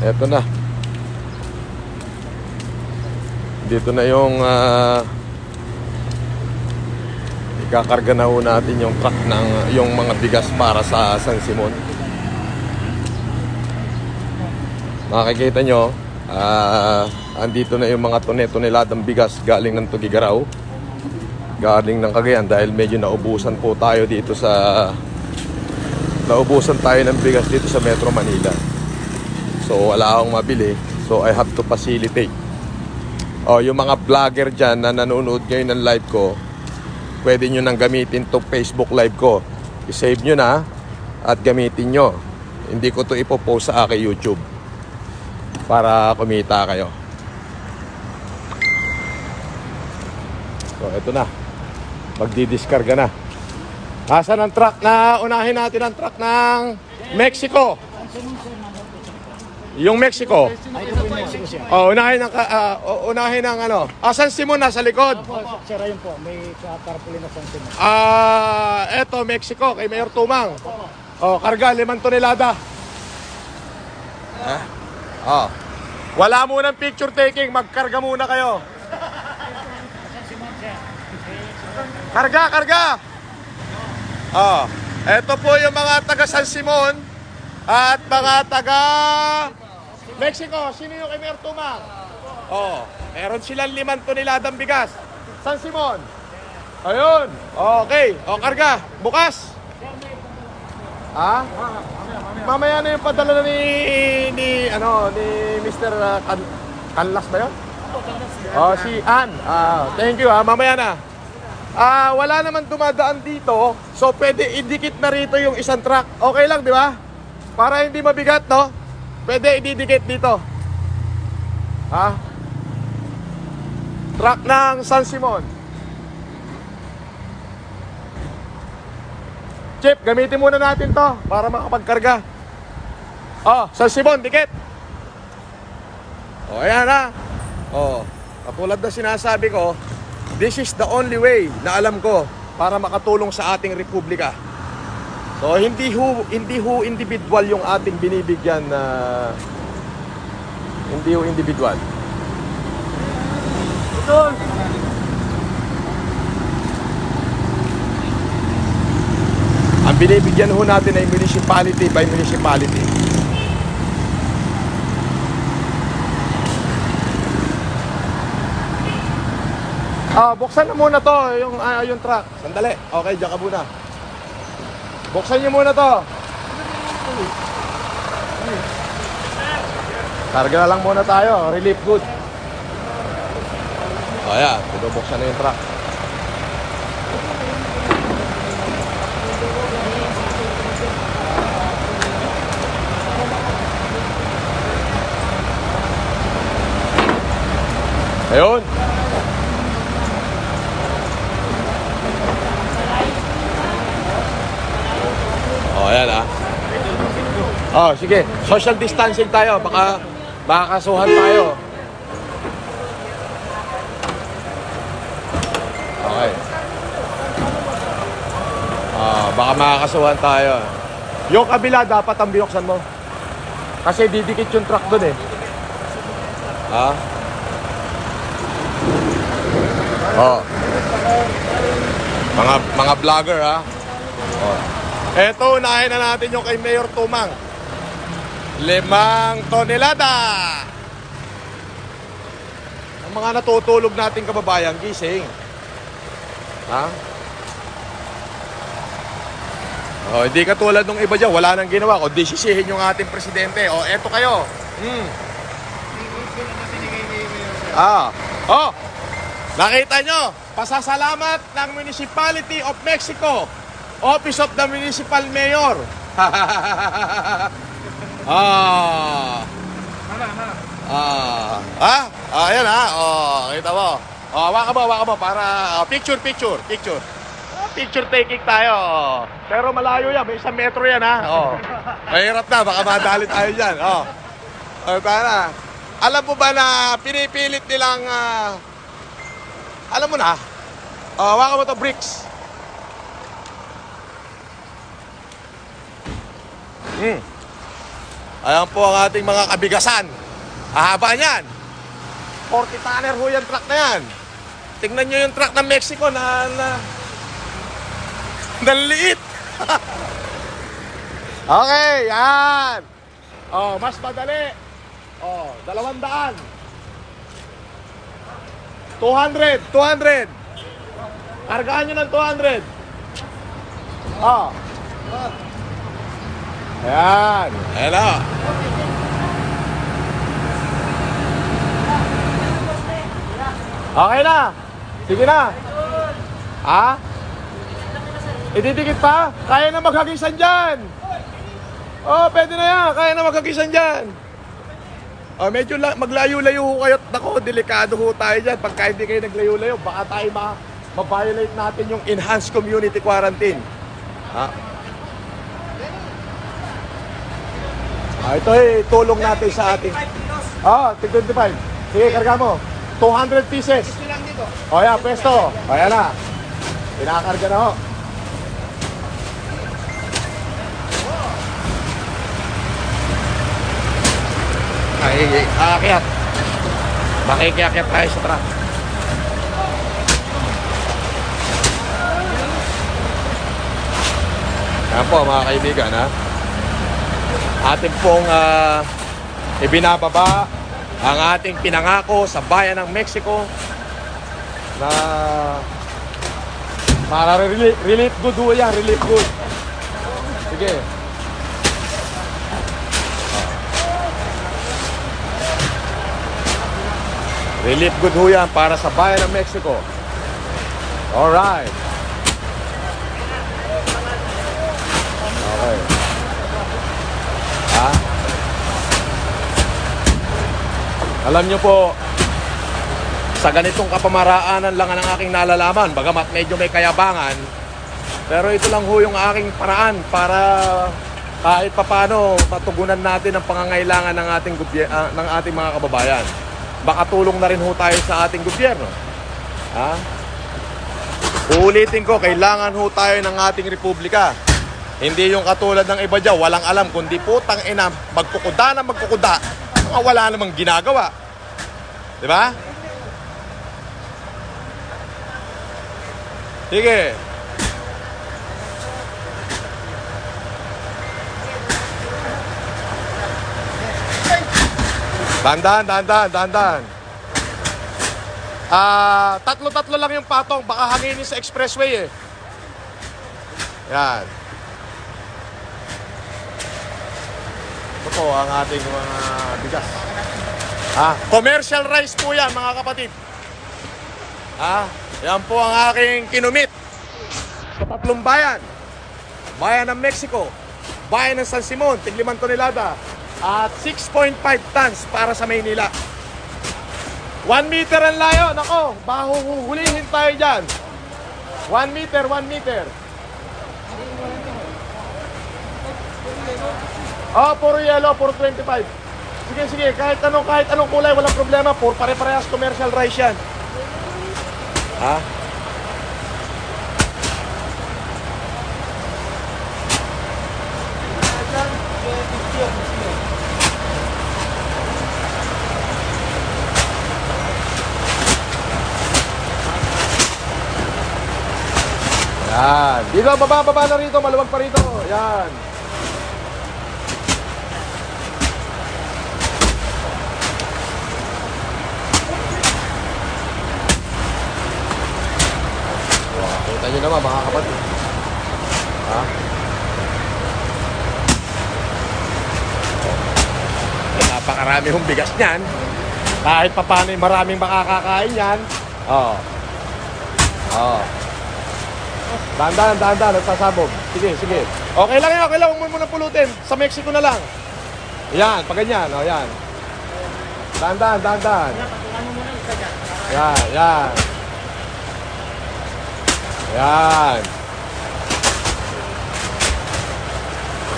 Eto na. Dito na yung ikakarga na ho natin yung truck ng yung mga bigas para sa San Simon. Makikita nyo, andito na yung mga tone-toneladang bigas galing ng Tugigaraw, galing ng Cagayan, dahil medyo naubusan po tayo dito sa naubusan tayo ng bigas dito sa Metro Manila. So wala akong mabili, so I have to facilitate. Yung mga vlogger dyan na nanonood ngayon ng live ko, pwede nyo nang gamitin to Facebook live ko. I-save nyo na at gamitin nyo. Hindi ko to ipopost sa aking YouTube para kumita kayo. So eto na, magdidiskarga na. Asan ang truck na unahin natin, ang truck ng Mexico? Yung Mexico. Unahin ng ano. San Simon nasa likod. Sir, ayun po, may tarpaulin na San Simon. Eto Mexico kay Mayor Tumang. Karga 5 tonelada. Wala munang picture taking, magkarga muna kayo. Karga. Eto po yung mga taga San Simon at mga taga Mexico. Sino yung kay Mayor Tumang? Meron silang 5 toneladang bigas. San Simon. Ayun. Okay. Karga. Bukas. Mamaya na yung padala ni Mr. Canlas ba yun? Si Ann. Thank you Mamaya na. Wala naman dumadaan dito. So pwede idikit na rito yung isang truck. Okay lang, di ba? Para hindi mabigat, no? Pwede ididikit dito. Truck ng San Simon. Chip, gamitin muna natin to para makapagkarga. San Simon, dikit. Ayan na. Katulad na sinasabi ko, this is the only way na alam ko para makatulong sa ating republika. So hindi ho individual yung ating binibigyan na hindi ho individual. Ang binibigyan ho natin ay municipality by municipality. Buksan na muna to yung truck. Sandali. Okay, diyan ka muna. Buksan niyo muna to. Karga na lang muna tayo. Relief good. Ayan, buksan na yung truck. Ayun. Ayan sige. Social distancing tayo. Baka makakasuhan tayo. Okay. Baka makakasuhan tayo. Yung kabila dapat ang binuksan mo. Kasi didikit yung truck dun eh. Mga vlogger Eto, unahin na natin yung kay Mayor Tumang. 5 tonelada. Ang mga natutulog nating kababayan, gising. Hindi katulad nung iba dyan, wala nang ginawa. Kundi sisihin yung ating presidente. Eto kayo. Nakita nyo, pasasalamat ng Municipality of Mexico, Office of the Municipal Mayor. Ayan kita mo. Waka mo para picture taking tayo. Pero malayo yan, may 1 metro yan Mahirap na, baka madali tayo dyan. Para. Alam mo ba na pinipilit nilang alam mo na, waka mo to, bricks. Ayan po ang ating mga kabigasan. Ahaba niyan. 40 tonner ho yung truck na yan. Tingnan nyo yung truck ng Mexico na liit. Okay, yan. Oh, mas madali. Oh, 200. 200. Kargaan nyo ng 200. Oh. Ayan. Ayan na. Okay na. Sige na. Ha? Ididikit pa? Kaya na maghagisan dyan. Oh, pwede na yan. Kaya na maghagisan dyan. Oh, medyo maglayo-layo ho kayo. Nako, delikado ho tayo dyan. Pagka hindi kayo naglayo-layo, baka tayo ma-violate natin yung enhanced community quarantine. Ha? Ito tulong natin sa ating. Tig 25. Sige, karga mo. 200 pieces. Gusto lang dito. O yan, pwesto. O yan na. Pinakarga na ho. Aakyat. Makikiakyat tayo sa truck. Yan po mga kaibigan, ha. Ating pong ibinababa ang ating pinangako sa bayan ng Mexico na para relief good ho yan, relief good. Sige. Relief good ho yan para sa bayan ng Mexico. Alright. Okay. Ha? Alam nyo po, sa ganitong kapamaraanan lang ang aking nalalaman, bagamat medyo may kayabangan, pero ito lang ho yung aking paraan para kahit papano matugunan natin ang pangangailangan ng ating mga kababayan. Makatulong na rin ho tayo sa ating gobyerno. Ha? Uulitin ko, kailangan ho tayo ng ating republika. Hindi yung katulad ng iba dyan, walang alam, kundi putang ina, magkukuda na magkukuda, mga wala namang ginagawa. Diba? Sige. Dahan-dahan. Tatlo-tatlo lang yung patong, baka hanginin sa expressway eh. Yan. Ito po ang ating mga bigas. Commercial rice po yan mga kapatid. Yan po ang aking kinumit sa tatlong bayan. Bayan ng Mexico, bayan ng San Simon, tig 5 tonelada, at 6.5 tons para sa Maynila. 1 meter ang layo. Nako, baka huhulihin tayo dyan. 1 meter. Puro yellow, puro 25. Sige, kahit anong kulay, walang problema. Puro pare-parehas commercial rice yan. Yan. Dito, baba na rito. Maluwag pa rito. Yan. Kita nyo naman mga kapatid. Napakarami hong bigas niyan. Kahit pa paano maraming makakakain yan. Dahan-dahan, nagsasabog. Sige. Okay lang. Huwag mo muna pulutin. Sa Mexico na lang. Yan, pag ganyan. Yan. Dahan-dahan. Yan.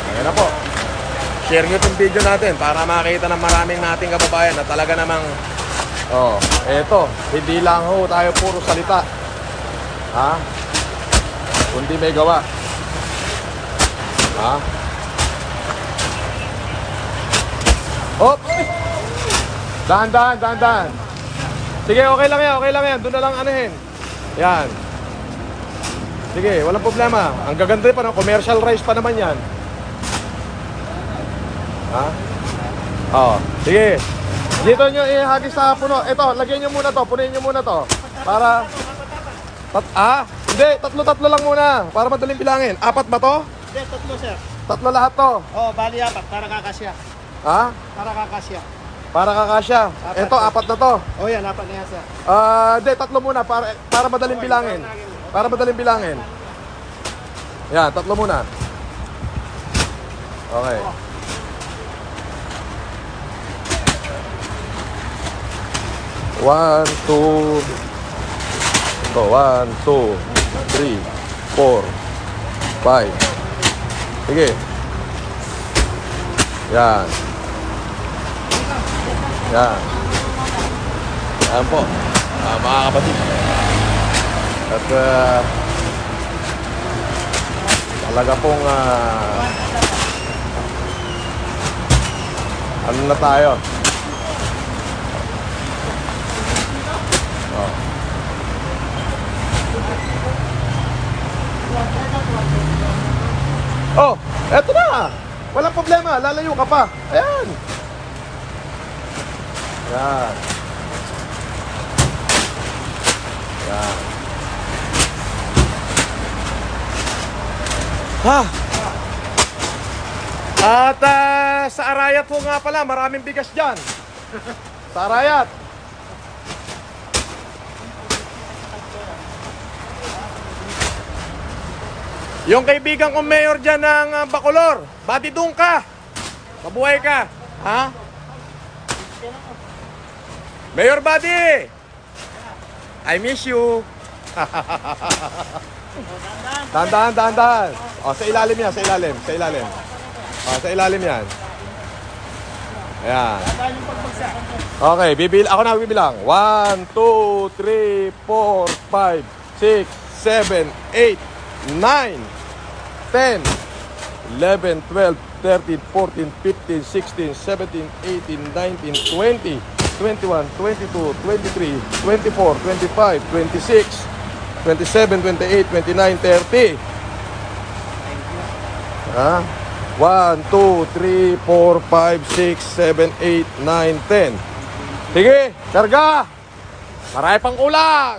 Ayan na po. Share nyo itong video natin para makita ng maraming nating kababayan na talaga namang eto, hindi lang ho tayo puro salita. Kundi may gawa. Hop! Dahan-dahan, dahan-dahan. Sige, okay lang yan, okay lang yan. Doon na lang anuhin. Yan. Sige, walang problema. Ang gaganda pa, no? Commercial rice pa naman yan. Ha? Oo. Sige. Dito nyo ihagis sa puno. Ito, lagyan nyo muna to. Punuin nyo muna to. Para... Hindi. Tatlo-tatlo lang muna. Para madaling bilangin. Apat ba to? Hindi, tatlo sir. Tatlo lahat to. Oo, bali apat. Para kakasya. Ha? Para kakasya. Para kakasya. Apat. Ito, apat na to. Oo yan, apat na yan sir. Hindi, tatlo muna. Para madaling bilangin. Para madaling bilangin. Yan, tatlo muna. Okay. One, two. Ito, 1, 2, 3, 4, 5. Sige. Yan. Yan. Yan po. Mga kapatid. At talaga pong ano na tayo? Oh. Oh, eto na. Walang problema, lalayo ka pa. Ayan. Yan. Yan. Ha? At sa Arayat po nga pala, maraming bigas dyan. Sa Arayat. Yung kaibigan kong mayor dyan ng Bacolor, Buddy doon ka. Mabuhay ka. Ha? Mayor Buddy! I miss you. Dahan-dahan, dahan-dahan. O, sa ilalim yan, sa ilalim, sa ilalim. O, sa ilalim yan. Ayan. Okay, ako na bibilang. 1, 2, 3, 4, 5, 6, 7, 8, 9, 10, 11, 12, 13, 14, 15, 16, 17, 18, 19, 20, 21, 22, 23, 24, 25, 26, 27, 28, 29, 30. Ha? 1, 2, 3, 4, 5, 6, 7, 8, 9, 10. Sige, karga! Marami pang kulang!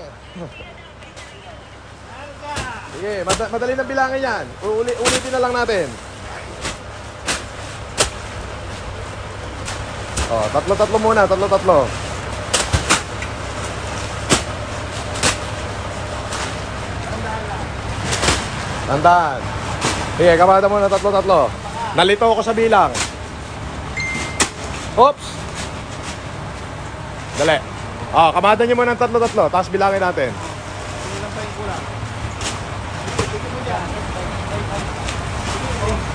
Sige, madali na bilangin yan. Ulitin na lang natin. Oh, tatlo-tatlo muna, tatlo-tatlo. Tandaan. Sige, kamada muna tatlo-tatlo. Nalito ako sa bilang. Oops! Dali. Oh, kamada nyo muna ng tatlo-tatlo. Tapos bilangin natin.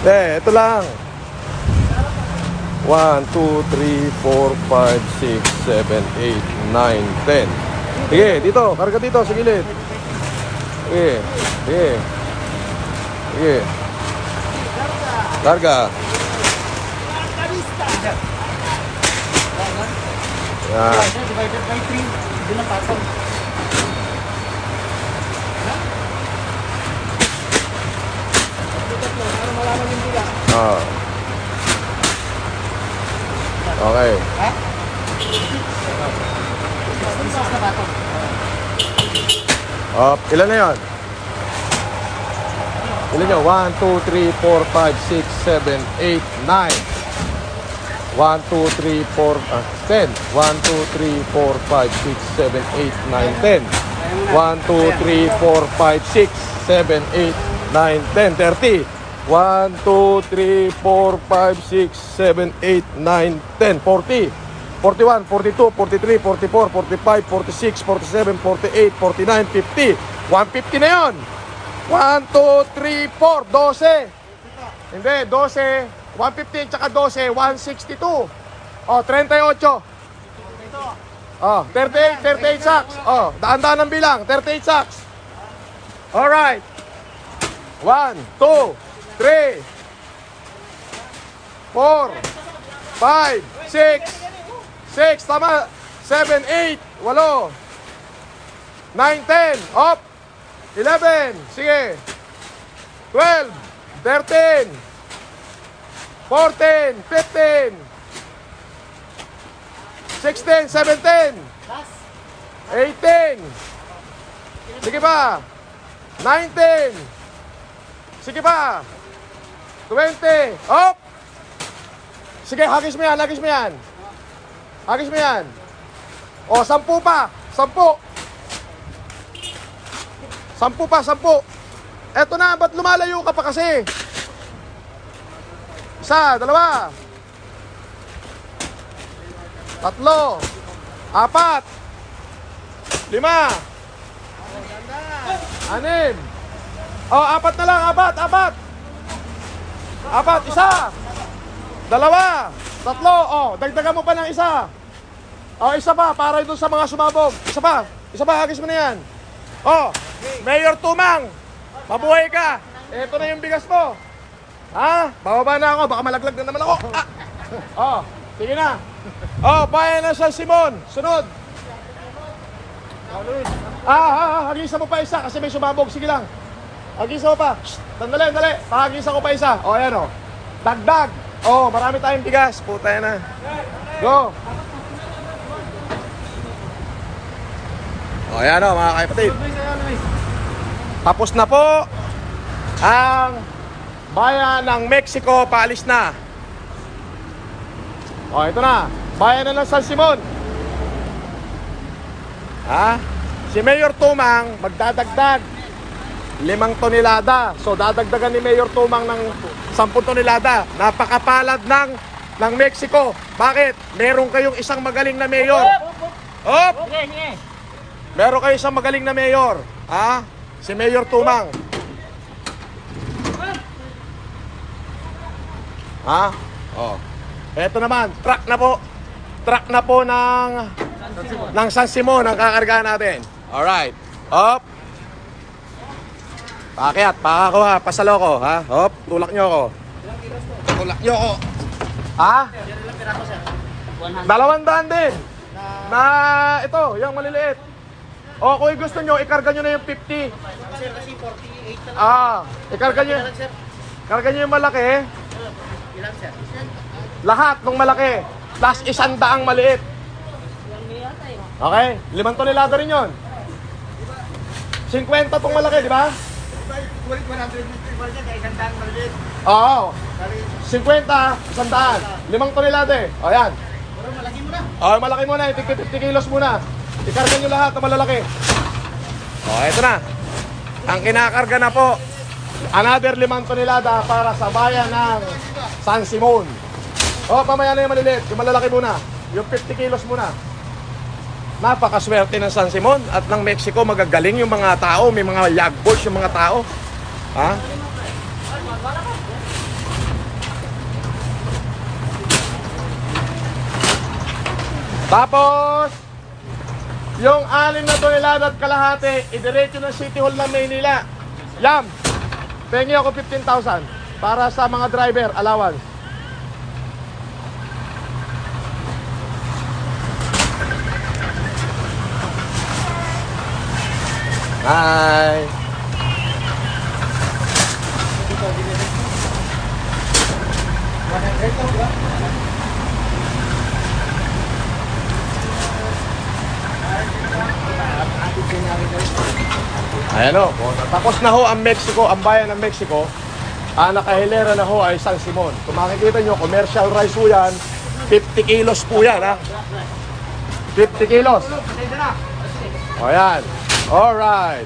Ito lang. 1, 2, 3, 4, 5, 6, 7, 8, 9, 10. Sige, dito. Karga dito sa gilid. Sige. Sige. Sige. Karga. Yan. Divided by 3. Hindi na pasok. Para malaman yung bilang. Okay. Ha? 66 na batok. Ilan na yun? Ilan nyo? 1, 2, 3, 4, 5, 6, 7, 8, 9. 1, 2, 3, 4, 10. 1, 2, 3, 4, 5, 6, 7, 8, 9, 10. 1, 2, 3, 4, 5, 6, 7, 8, 9, 10. 30. 1, 2, 3, 4, 5, 6, 7, 8, 9, 10. 40. 41, 42, 43, 44, 45, 46, 47, 48, 49, 50. 150 na yun. 1, 2, 3, 4, 12. Hindi, 12. 150 tsaka 12, 162. 38. 38 sacks. Daan-daan ang bilang, 38 sacks. Alright. 1, 2, 3, 4, 5, 6, 7, 8, 9, 10, 11, 12, 13, 14, 15, 16, 17, 18, 19, 20, 21, 22, 23, 24, 25, 26, 27, 28, 29, 30. 5, 6, tama. 7, 8, 8, 9, 10, up. 11, sige. 12, 13, 14, 15, 16, 17, 18, sige pa. 19, sige pa. 20, up. Sige, hagis mo yan, hagis mo yan. Hagis mo yan. O, 10 pa. 10. 10 pa, 10. Eto na, ba't lumalayo ka pa kasi? 1, 2, 3, 4, 5, 6, 6. O, 4 na lang, 4. 4, 1. 2, 3. O, dagdagan mo pa ng 1. O, 1 pa, para doon sa mga sumabog. 1 pa, hagis mo na yan. O, Mayor Tumang, mabuhay ka. Ito na yung bigas mo. Ha? Bababa na ako, baka malaglag na naman ako. O, sige na. O, bayan na San Simon. Sunod. Hagisan mo pa 1 kasi may sumabog. Sige lang. Hagisan mo pa. Shh, dali. Pahagisan ko pa 1. O, ayan o. Dagdag. O, marami tayong bigas. Puta yan na. Go. O, ayan o, mga kapatid. Tapos na po ang bayan ng Mexico. Paalis na. O, ito na. Bayan na ng San Simon. Ha? Si Mayor Tumang magdadagdag 5 tonelada. So dadagdagan ni Mayor Tumang ng 10 tonelada. Napakapalad ng Mexico. Bakit? Meron kayong isang magaling na mayor. Op! Meron kayong isang magaling na mayor. Ha? Si Mayor Tumang. Ha? Oh. Eto naman, truck na po ng San Simon ang kakargahan natin. Alright. Hop. Paakyat, pakako ha, pasalo ko ha. Hop, tulak nyo ako. Ha? 200 din. Na ito, yung maliliit. O kung gusto nyo, ikarga nyo na yung 50. Kasi 48 Ikarga nyo. Karga nyo yung malaki. Ilan, sir? Lahat ng malaki. Plus 100 maliit. Okay? 5 tonelada rin yun. 50 tong malaki, di ba? 150 Oo. 50, 100. 5 tonelada eh. O yan. Pero malaki mo na. O, malaki muna. 50 kilos muna. Ikarga nyo lahat ng malalaki. O, eto na. Ang kinakarga na po, another 5 tonelada para sa bayan ng San Simon. O, pamaya na yung maliliit. Yung malalaki muna. Yung 50 kilos muna. Napakaswerte ng San Simon at ng Mexico. Magagaling yung mga tao. May mga yagbos yung mga tao. Ha? Tapos, yung 6 na tonelada at kalahati, idiretso ng City Hall ng Maynila. Yam! Pengi ako 15,000 para sa mga driver, allowance. Hi! Ayan o, tapos na ho ang Mexico, ang bayan ng Mexico. Ang nakahilera na ho ay San Simon. Kung makikita nyo, commercial rice po yan. 50 kilos po yan ha. 50 kilos. O yan. Alright.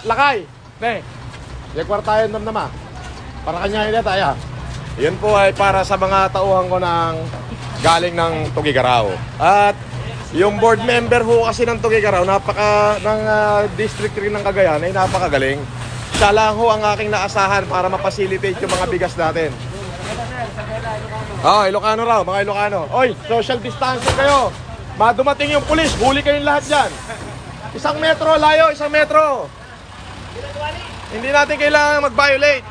Lakay. Ne. Yakwar tayo namnama. Para kanya hindi tayo. Yun po ay para sa mga tauhan ko ng galing ng Tugigaraw. At yung board member ho kasi ng Tugigaraw, ng district rin ng Cagayan ay napakagaling. Siya lang ho ang aking naasahan para mapacilitate yung mga bigas natin. Ilocano raw, mga Ilocano. Oy, social distancing kayo. Madumating yung pulis, huli kayong lahat dyan. 1 metro, layo, 1 metro. Hindi natin kailangan mag-violate.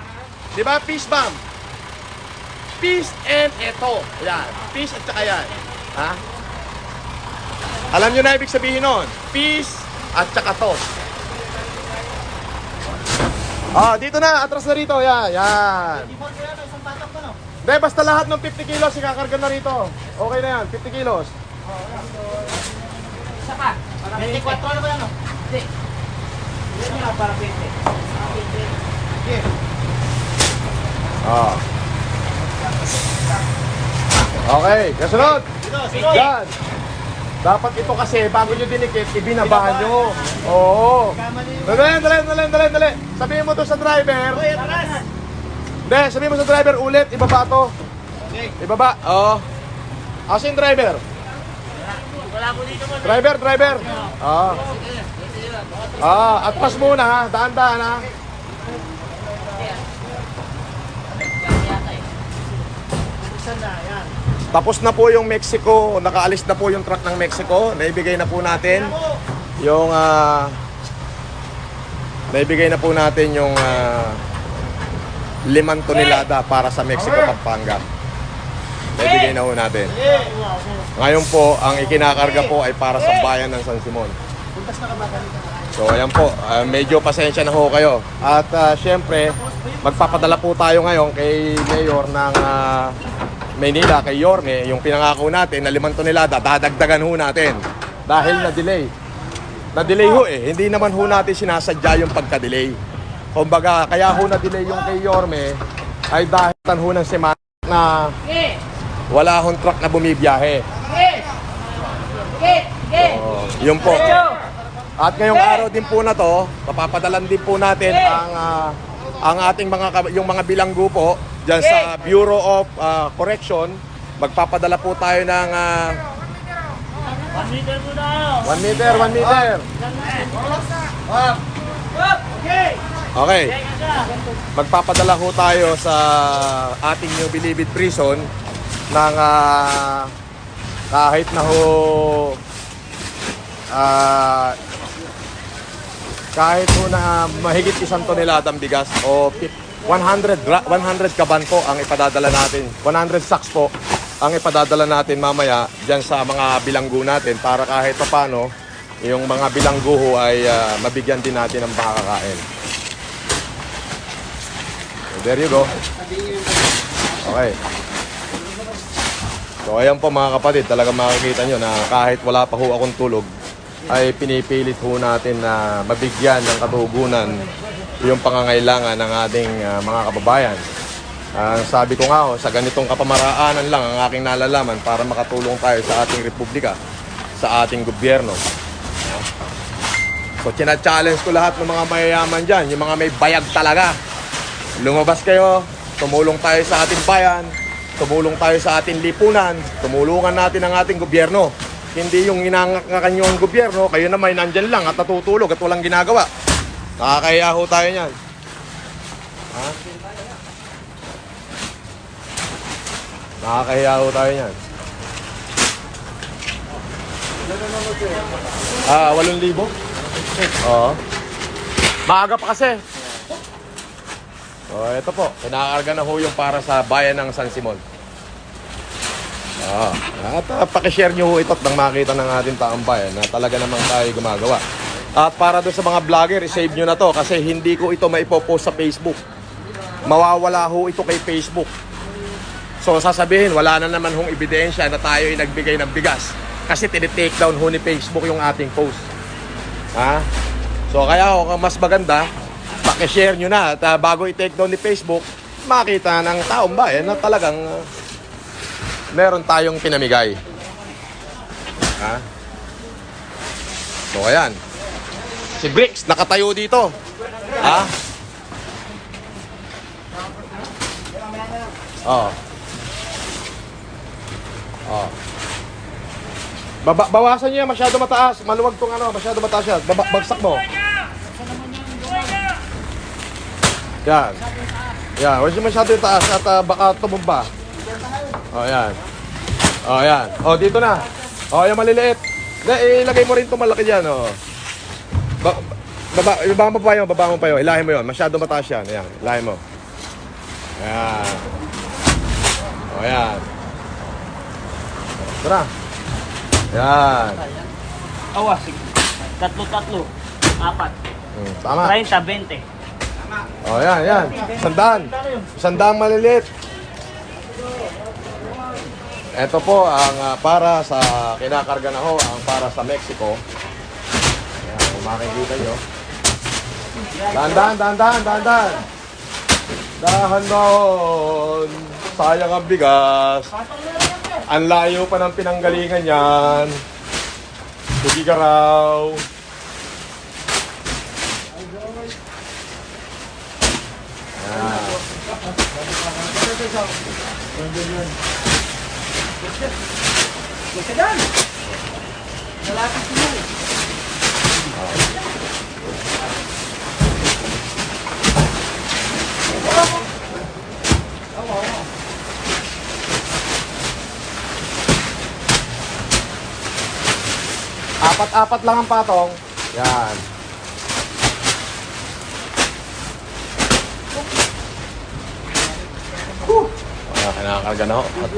Di ba? Peace bomb. Peace and eto. Yan. Peace at saka yan. Ha? Alam nyo na ibig sabihin nun. Peace at saka to. Dito na. Atras na rito. Yan. Yan. Isang patok ko, no? Hindi, basta lahat ng 50 kilos ikakarga na rito. Okay na yan. 50 kilos. Isa pa. 24 na ba yan, no? Hindi. Yan nga, para 20. Sige. Okay. Kasunod. Dito, sige. Yan. Dapat ito kasi bago nyo dinikit, ibinabahan nyo. Oo. Dali. Sabihin mo to sa driver. Uy, atras! Hindi, sabihin mo sa driver ulit, ibaba to. Okay. Ibaba. Oo. Asin driver. Wala ko dito mo. Driver. Atras muna ha. Daan-daan ha. Buksan na, yan. Tapos na po yung Mexico. Nakaalis na po yung truck ng Mexico. Naibigay na po natin yung naibigay na po natin yung 5 tonelada para sa Mexico, Pampanga. Naibigay na po natin. Ngayon po, ang ikinakarga po ay para sa bayan ng San Simon. Buntas na ka ba ganito? So ayan po, medyo pasensya na ho kayo. At syempre, magpapadala po tayo ngayon kay Mayor ng Maynila, kay Yorme, yung pinangako natin na 5 tonelada, dadagdagan ho natin. Dahil na-delay. Na-delay ho eh, hindi naman ho natin sinasadya yung pagka-delay. Kumbaga, kaya ho na-delay yung kay Yorme ay dahil ho ng semana na wala hong truck na bumibiyahe. Yun po. At ngayong araw din po na to, papapadalan din po natin ang ating yung mga bilanggo po diyan sa Bureau of Correction. Magpapadala po tayo ng 1 meter muna. 1 meter. Okay. Magpapadala ho tayo sa ating New Bilibid Prison ng kahit na ho kahit po na mahigit 1 toneladang bigas o 100 kaban po ang ipadadala natin. 100 sacks po ang ipadadala natin mamaya dyan sa mga bilanggo natin para kahit paano yung mga bilanggo ho ay mabigyan din natin ng makakain. So, there you go. Okay. So ayan po mga kapatid, talaga makikita nyo na kahit wala pa ho akong tulog ay pinipilit ho natin na mabigyan ng katugunan yung pangangailangan ng ating mga kababayan. Sabi ko nga sa ganitong kapamaraanan lang ang aking nalalaman para makatulong tayo sa ating republika, sa ating gobyerno. So challenge ko lahat ng mga mayayaman dyan, yung mga may bayag talaga. Lumabas kayo, tumulong tayo sa ating bayan, tumulong tayo sa ating lipunan, tumulungan natin ang ating gobyerno. Hindi yung inangakan nyo ang gobyerno, kayo naman nandyan lang at natutulog at walang ginagawa. Nakakahiya ho tayo niyan. Ha? Nakakahiya ho tayo niyan. 8,000? Oo. Maaga pa kasi. Ito po, kinakarga na ho yung para sa bayan ng San Simon. At pakishare nyo ho ito at nang makita ng ating taong bayan na talaga namang tayo gumagawa. At para doon sa mga vlogger, i-save nyo na to kasi hindi ko ito maipopost sa Facebook. Mawawala ho ito kay Facebook. So sasabihin, wala na naman hong ebidensya na tayo ay nagbigay ng bigas kasi tinitake down ho ni Facebook yung ating post. Ha? So kaya ho, mas maganda, pakishare nyo na at bago i-take down ni Facebook, makita ng taong bayan na talagang meron tayong pinamigay. Ha? So ayan. Si Bricks nakatayo dito. Ha? Oh. Bawasan niyo yan, masyado mataas. Maluwag tong masyado mataas yan. Bagsak mo. Yan. Yan, huwag siya masyado yung taas at baka tumumba. Yan. Yan. Dito na. Yung maliliit. Ilagay mo rin itong malaki dyan, ibaba mo pa yun, baba mo pa yun. Ilahin mo yun. Masyado mataas yan. Ayan, ilahin mo. Ayan. O, ayan. Tara. Ayan. Awa, sige. Tatlo. Apat. Tama. 30, 20. O, ayan, ayan. Sandang maliliit. Ito po ang para sa kinakarga na ho, ang para sa Mexico. Ayan, kung makikita nyo. Dahan. Dahan doon. Sayang ang bigas. Ang layo pa ng pinanggalingan yan. Tugigaraw. Lalapit mo. Apat-apat lang ang patong. Yan. Kinakarga na ho. At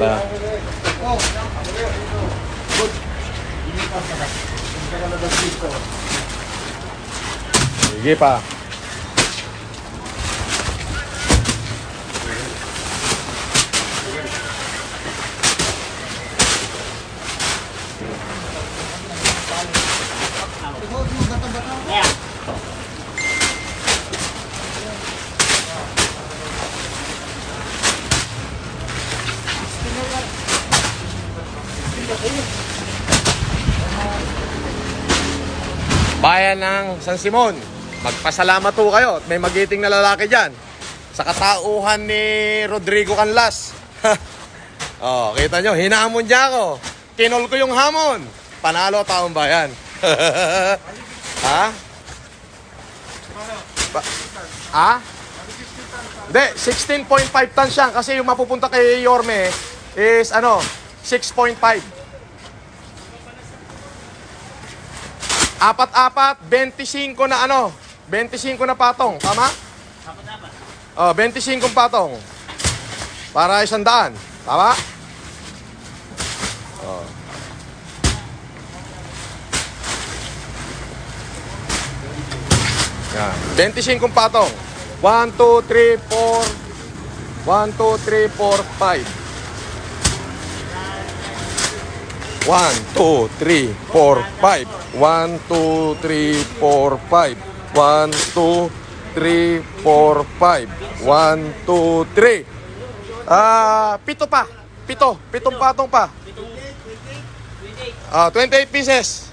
sige pa. Yeah. Bayan ng San Simon, magpasalamat po kayo at may magiting na lalaki dyan sa katauhan ni Rodrigo Canlas. Oh, kita nyo, hinahamon niya ako. Kinol ko yung hamon. Panalo taong bayan. Ha? Ha? Hindi, 16.5 tons yan kasi yung mapupunta kay Yorme is 6.5. Apat-apat, 25 na 25 na patong, tama? Oh, 25 patong. Para 100, tama? Oh. Yan, 25 patong. 1, 2, 3, 4. 1, 2, 3, 4, 5. 1, 2, 3, 4, 5. 1, 2, 3, 4, 5. 1, 2, 3, 4, 5. 1, 2, 3. Pito pa. Pitong patong pa. 28 pieces.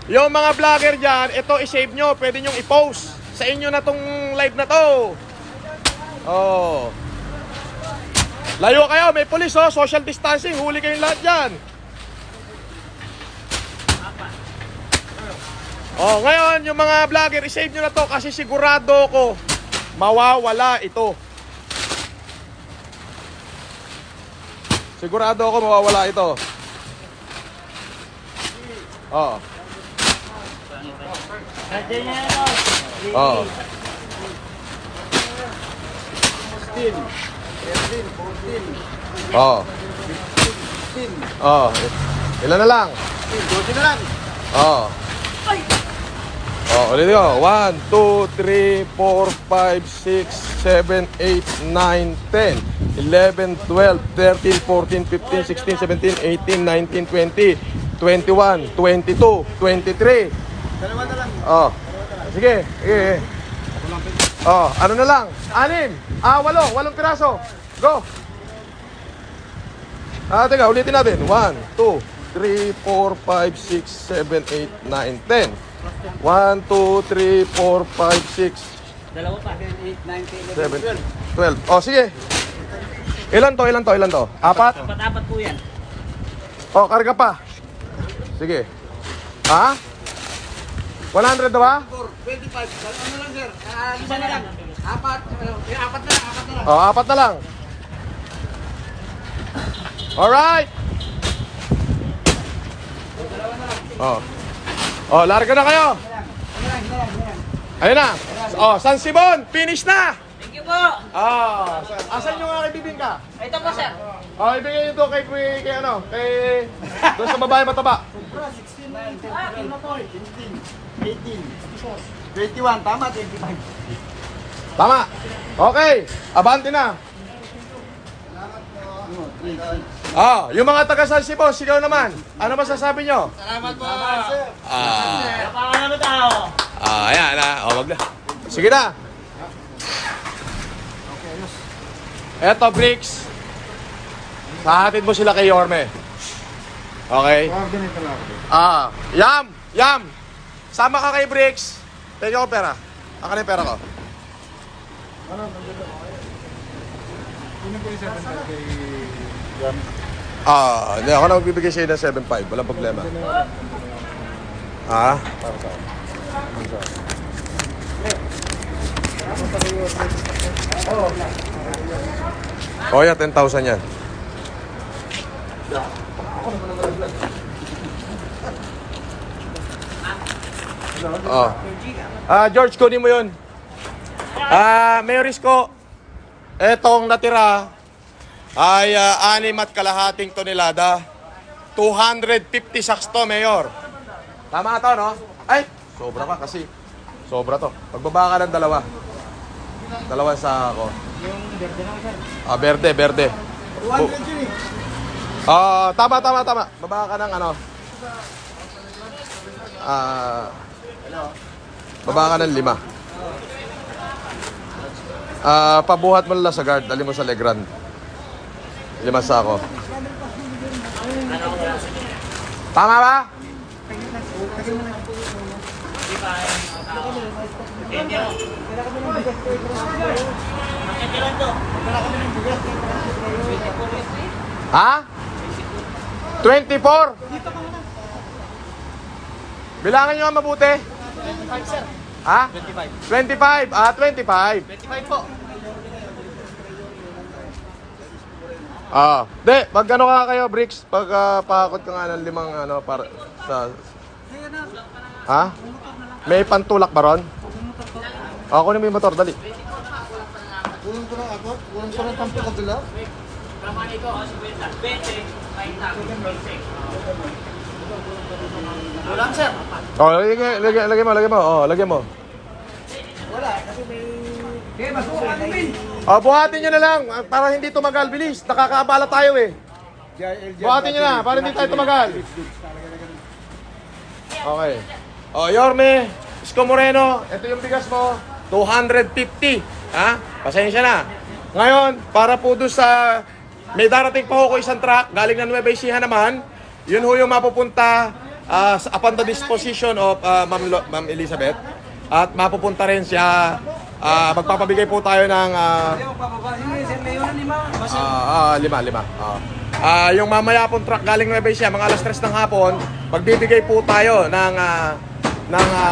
Yung mga vlogger dyan, ito i-save nyo. Pwede nyong i-post. Sa inyo na tong live na to. Oh. Layo kayo, may pulis oh. Social distancing, huli kayong lahat dyan. Oh, ngayon, yung mga vlogger, i-save nyo na to kasi sigurado ko mawawala ito. Sigurado ako mawawala ito. Oh. Oh. 14. Oh. 15. Oh. Ilan na lang? 12 na lang. Oh. Oh, ulit ko. 1, 2, 3, 4, 5, 6, 7, 8, 9, 10, 11, 12, 13, 14, 15, 16, 17, 18, 19, 20, 21, 22, 23. Dalawa na lang. Oh. Sige. Oh, ano na lang? 6. 8 piraso. Go. Teka, ulitin natin. 1, 2, 3, 4, 5, 6, 7, 8, 9, 10. 1, 2, 3, 4, 5, 6. Dalawa pa. 8, 9, 10, 12. Oh, sige. Ilan to? 4? Apat po yan. Oh, karga pa. Sige. Ha? 100 na ba? 25. Ano lang sir? Isa na lang. Apat na lang. Oh, 4 na lang. Alright. Oh. Oh, larga na kayo. Ayun na. Oh, San Simon, finish na. Thank you po. Ah, asan yung aking bibingka? Ito po, sir. Oh, ibigay nyo to kay ano, kay doon sa babae mataba. 21, tama, 25. Tama. Okay, abante na. Ah, yung mga taga San Simon, sigaw naman. Ano masasabi nyo? Salamat po. Ah, Ano tao? ayan na. Oh, wag na. Sige na. Eto, Bricks. Sahatid mo sila kay Yorme. Okay? Yam! Sama ka kay Bricks. Pwede ko pera. Akin yung pera ko. Hindi ako na magbibigay sa'yo ng 7.5. Walang problema. Ah? Oh, yeah, 10,000 yan. Oh. George, kunin mo yun. Mayoris ko, etong natira ay 6.5 tonelada. 250 sacks to, Mayor. Tama to, no? Ay, sobra pa kasi. Sobra to. Pagbaba ka ng dalawa. Dalawa sa ako. Yung verde lang, sir. Berde. 200 yun eh. Tama. Baba ka ng ano. Baba ka ng 5. Pabuhat mo lang sa guard. Dali mo sa Legrand. 5 sa ako. Tama ba? Ha? 24? Bilangan nyo nga mabuti. 25, sir. Ha? 25. 25. 25. 25 po. Di, pag ano ka kayo, Bricks, pag pakakot ka nga ng 5 ano, para sa... Ha? May pantulak ba ron? Kunin mo yung motor, dali. Kulang ko ng akot, kulang ko ng tampo kabila. Ramani ko, 20. Ulang, sir. Lagyan mo. Lagyan mo. Wala, kasi may... Okay, masukan namin. Buhatin nyo na lang, para hindi tumagal. Bilis, nakakaabala tayo eh. Buhatin nyo na, para hindi tayo tumagal. Okay. Yorme, Isko Moreno, ito yung bigas mo. 250. Ha? Pasensya na. Ngayon, para po doon sa... May darating pa ho ko isang truck, galing ng Nueva Ecija naman. Yun ho yung mapupunta upon the disposition of Ma'am Elizabeth. At mapupunta rin siya, magpapabigay po tayo ng... 5. Yung mamaya pong truck galing Nueva Ecija, mga alas 3 ng hapon, magbibigay po tayo ng 100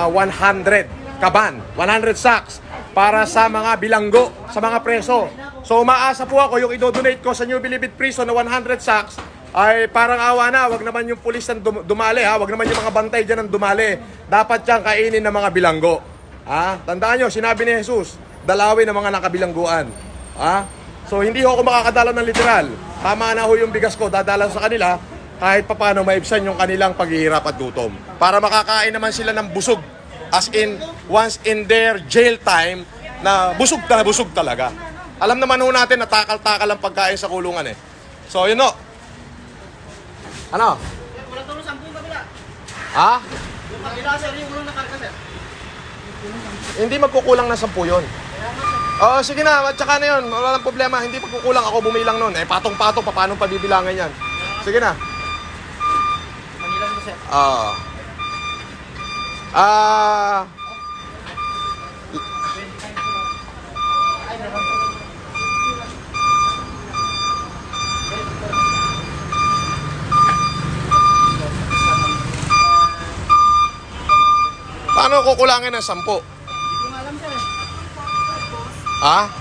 kaban, 100 sacks para sa mga bilanggo, sa mga preso. So umaasa po ako yung i-donate ko sa New Bilibid Prison na 100 sacks ay parang awa na, wag naman yung pulis ang dumali ha, wag naman yung mga bantay dyan ang dumali. Dapat siyang kainin ng mga bilanggo. Ha? Tandaan nyo, sinabi ni Jesus, dalawin ng mga nakabilangguan. Ha? So hindi ho ako makakadala ng literal. Tama na ho yung bigas ko, dadala sa kanila kahit papano maibsan yung kanilang paghihirap at gutom. Para makakain naman sila ng busog. As in, once in their jail time, na busog talaga. Alam naman ho natin na takal-takal ang pagkain sa kulungan eh. So, yun o. Ano? Walang tulong 10 kabila. Ha? Yung kabila, sir, yung ulong na karga, sir. Hindi magkukulang na 10 yun. Oo, sige na. At saka na yun. Wala nang problema. Hindi magkukulang. Ako bumilang nun. Patong-patong. Paano pabibilangan yan? Sige na. Manilang mo, sir. Paano kukulangin ng 10? Hindi ko alam, sir. Ha?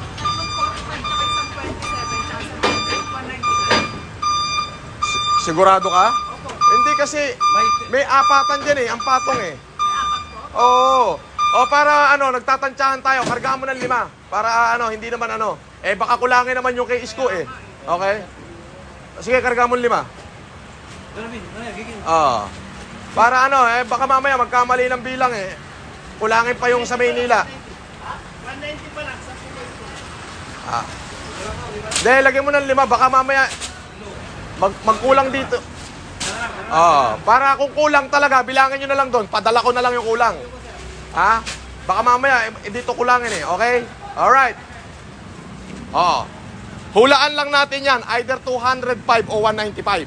Sigurado ka? Hindi kasi may apatan dyan eh, ang patong eh. Oo. O para ano, nagtatansyahan tayo, kargaan mo ng 5. Para ano, hindi naman ano. Eh baka kulangin naman yung kay Isko eh. Okay? Sige, kargaan mo ng 5. Para ano, eh baka mamaya magkamali ng bilang eh. Kulangin pa yung sa Maynila. 190 pa lang. Dahil lagyan mo ng 5, baka mamaya magkulang dito. Para kung kulang talaga, bilangin nyo na lang doon. Padala ko na lang yung kulang. Ha? Baka mamaya, dito kulangin eh. Okay? Alright. Hulaan lang natin yan. Either 205 o 195.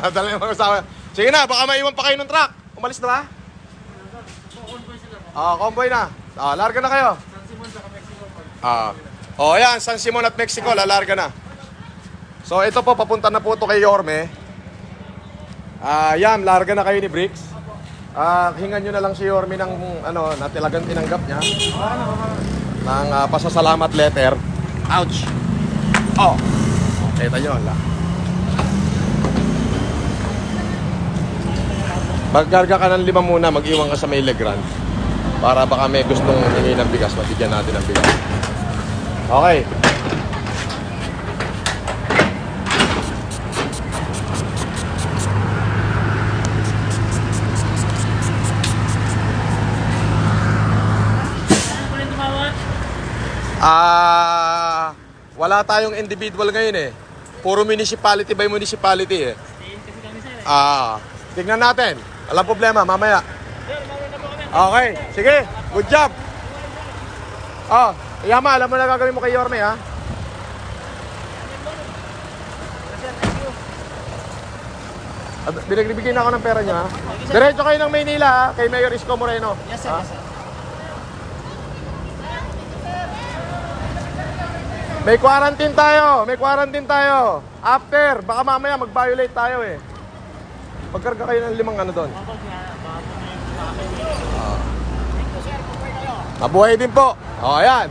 Dala yung mga kasama. Sige na, baka maiwan pa kayo ng truck. Umalis na ba? Convoy na. Larga na kayo. Ayan, San Simon at Mexico, lalarga na. So ito po, papunta na po ito kay Yorme. Yan, larga na kayo ni Bricks. Hingan nyo na lang si Yorme ng ano, na talagang tinanggap niya. Ng pasasalamat letter. Ouch! Kita nyo, ala. Magkarga ka ng 5 muna, mag-iwan ka sa may Legrand. Para baka may gustong hingi ng bigas, mabigyan natin ng bigas. Okay. Wala tayong individual ngayon eh. Puro municipality by municipality eh. Tignan natin. Walang problema, mamaya. Okay, sige. Good job. Yama, alam mo na gagawin mo kay Yorme, ha? Binagbigyan ako ng pera niya, ha? Diretso kayo ng Maynila, ha? Kay Mayor Isko Moreno. Yes, sir. Yes, sir. May quarantine tayo. May quarantine tayo. After, baka mamaya mag-violate tayo, eh. Magkarga kayo ng 5 ano doon. Mabuhay din po. Ayan.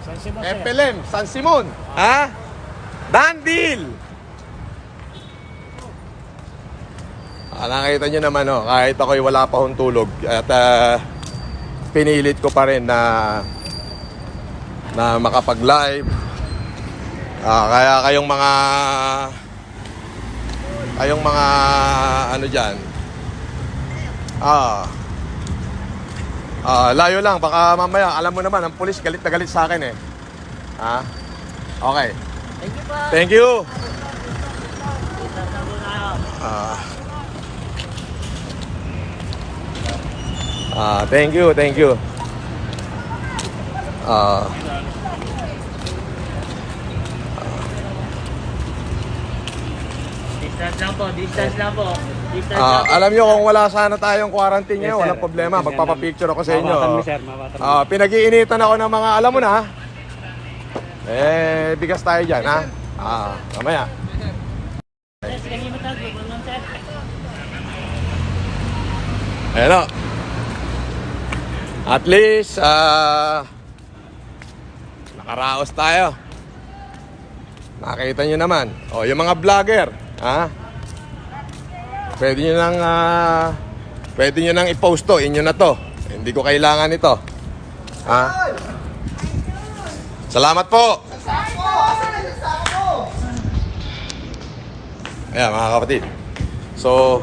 San Simon, sir. FLM, San Simon. Ha? Dandil! Nakita nyo naman, kahit ako'y wala pa akong tulog. At pinilit ko pa rin na makapag-live. Kaya kayong mga ano dyan. Layo lang, baka mamaya, alam mo naman, ang pulis galit na galit sa akin eh. Okay. Thank you pa. Thank you. Thank you, thank you. Distance lang po, distance lang po. Distance lang po. Alam nyo, kung wala sana tayong quarantine ngayon, walang problema. Magpapapicture ako sa inyo. Pinag-iinitan ako ng mga, alam mo na, bigas tayo dyan, ha? Mamaya. Ayan o. At least, nakaraos tayo. Nakita nyo naman. Yung mga vlogger, pwede nyo nang i-post to. Inyo na to. Hindi ko kailangan ito. Salamat po. Ayan, mga kapatid. So,